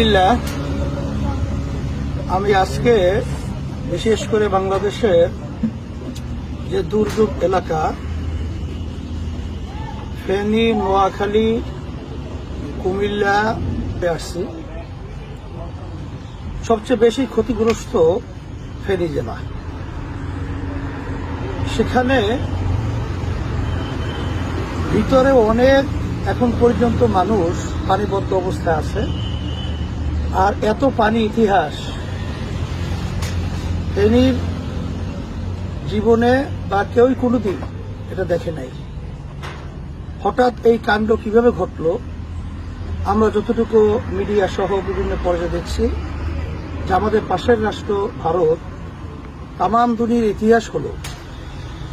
আলহামদুলিল্লাহ, আমি আজকে বিশেষ করে বাংলাদেশের যে দুর্যোগ এলাকা ফেনী, নোয়াখালী, কুমিল্লা আসছি। সবচেয়ে বেশি ক্ষতিগ্রস্ত ফেনী জেলা। সেখানে ভিতরে অনেক এখন পর্যন্ত মানুষ পানিবদ্ধ অবস্থায় আছে। আর এত পানি ইতিহাস ফেনীর জীবনে বা কেউই কোনোদিন এটা দেখে নাই। হঠাৎ এই কাণ্ড কিভাবে ঘটলো, আমরা যতটুকু মিডিয়া সহ বিভিন্ন পর্যায়ে দেখছি যে আমাদের পাশের রাষ্ট্র ভারত, তামাম দুনিয়ার ইতিহাস হলো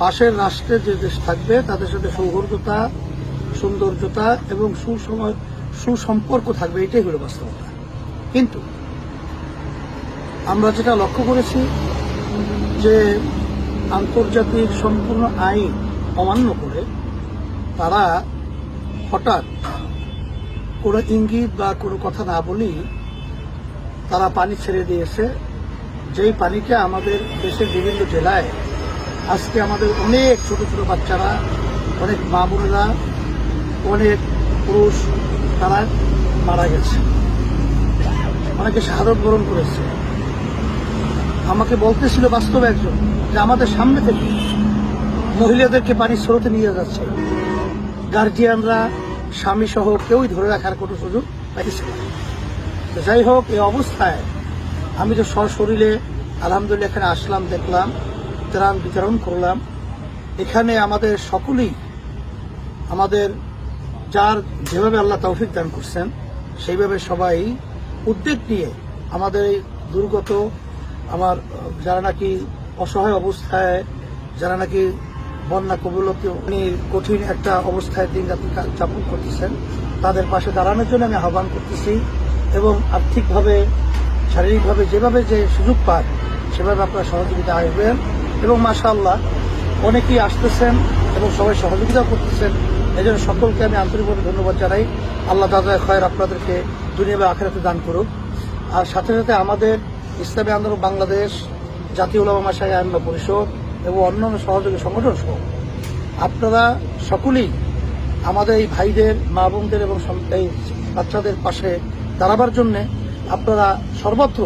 পাশের রাষ্ট্রের যে দেশ থাকবে তাদের সাথে সৌহার্দ্যতা, সৌন্দর্যতা এবং সুসম্পর্ক থাকবে, এটাই হলো বাস্তবতা। কিন্তু আমরা যেটা লক্ষ্য করেছি যে আন্তর্জাতিক সম্পূর্ণ আইন অমান্য করে তারা হঠাৎ কোনো ইঙ্গিত বা কোনো কথা না বলেই তারা পানি ছেড়ে দিয়েছে। যেই পানিটা আমাদের দেশের বিভিন্ন জেলায় আজকে আমাদের অনেক ছোট ছোট বাচ্চারা, অনেক মা বোনেরা, অনেক পুরুষ তারা মারা গেছে, অনেকে শাহাদত বরণ করেছে। আমাকে বলতেছিল বাস্তবে একজন যে আমাদের সামনে থেকে মহিলাদেরকে পানির স্রোতে নিয়ে যাচ্ছে, গার্জিয়ানরা স্বামী সহ কেউই ধরে রাখার কোনো সুযোগ পাইছে না। যাই হোক, এই অবস্থায় আমি তো সশরীরে আলহামদুলিল্লাহ এখানে আসলাম, দেখলাম, ত্রাণ বিতরণ করলাম। এখানে আমাদের সকলেই আমাদের যার যেভাবে আল্লাহ তৌফিক দান করছেন সেইভাবে সবাই উদ্যোগ নিয়ে আমাদের এই দুর্গত আমার যারা নাকি অসহায় অবস্থায়, যারা নাকি বন্যা কবলিত কঠিন একটা অবস্থায় দিন রাত্রি যাপন করতেছেন, তাদের পাশে দাঁড়ানোর জন্য আমি আহ্বান করতেছি। এবং আর্থিকভাবে, শারীরিকভাবে যেভাবে যে সুযোগ পান সেভাবে আপনারা সহযোগিতা আসবেন। এবং মাশাআল্লাহ অনেকেই আসতেছেন এবং সবাই সহযোগিতা করতেছেন। এই জন্য সকলকে আমি আন্তরিকভাবে ধন্যবাদ জানাই। আল্লাহ তাআলা খয়র আপনাদেরকে দুনিয়া বা আখিরাতে দান করুক। আর সাথে সাথে আমাদের ইসলামী আন্দোলন বাংলাদেশ, জাতীয় উলামা মাশায়েখ আইম্মা পরিষদ এবং অন্যান্য সহযোগী সংগঠন সহ আপনারা সকলেই আমাদের এই ভাইদের, মা বোনদের এবং এই বাচ্চাদের পাশে দাঁড়াবার জন্যে আপনারা সর্বত্র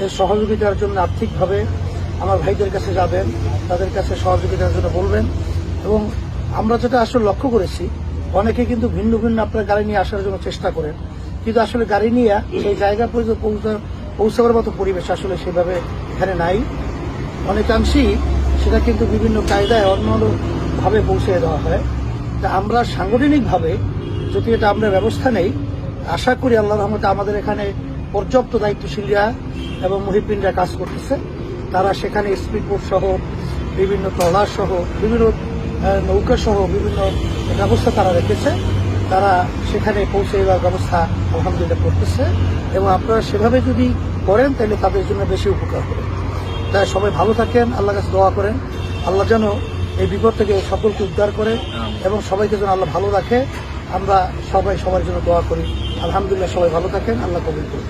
এর সহযোগিতার জন্য আর্থিকভাবে আমার ভাইদের কাছে যাবেন, তাদের কাছে সহযোগিতার জন্য বলবেন। এবং আমরা যেটা আসলে লক্ষ্য করেছি, অনেকে কিন্তু ভিন্ন ভিন্ন আপনার গাড়ি নিয়ে আসার জন্য চেষ্টা করেন, কিন্তু আসলে গাড়ি নিয়ে সেই জায়গা পর্যন্ত পৌঁছাবার মতো পরিবেশ আসলে সেভাবে এখানে নাই। অনেকাংশেই সেটা কিন্তু বিভিন্ন কায়দায় অন্যভাবে পৌঁছে দেওয়া হয়। তা আমরা সাংগঠনিকভাবে যদি এটা আমরা ব্যবস্থা নেই, আশা করি আল্লাহর রহমতে আমাদের এখানে পর্যাপ্ত দায়িত্বশীলরা এবং মুহিবিনরা কাজ করতেছে। তারা সেখানে স্পিডবোট সহ, বিভিন্ন ট্রলার সহ, বিভিন্ন নৌকা সহ বিভিন্ন ব্যবস্থা তারা রেখেছে। তারা সেখানে পৌঁছে দেওয়ার ব্যবস্থা আলহামদুলিল্লাহ করতেছে। এবং আপনারা সেভাবে যদি করেন তাহলে তাদের জন্য বেশি উপকার হবে। তাই সবাই ভালো থাকেন, আল্লাহর কাছে দোয়া করেন আল্লাহ যেন এই বিপদ থেকে সকলকে উদ্ধার করে এবং সবাইকে যেন আল্লাহ ভালো রাখে। আমরা সবাই সবার জন্য দোয়া করি। আলহামদুলিল্লাহ, সবাই ভালো থাকেন, আল্লাহ কবুল করুন।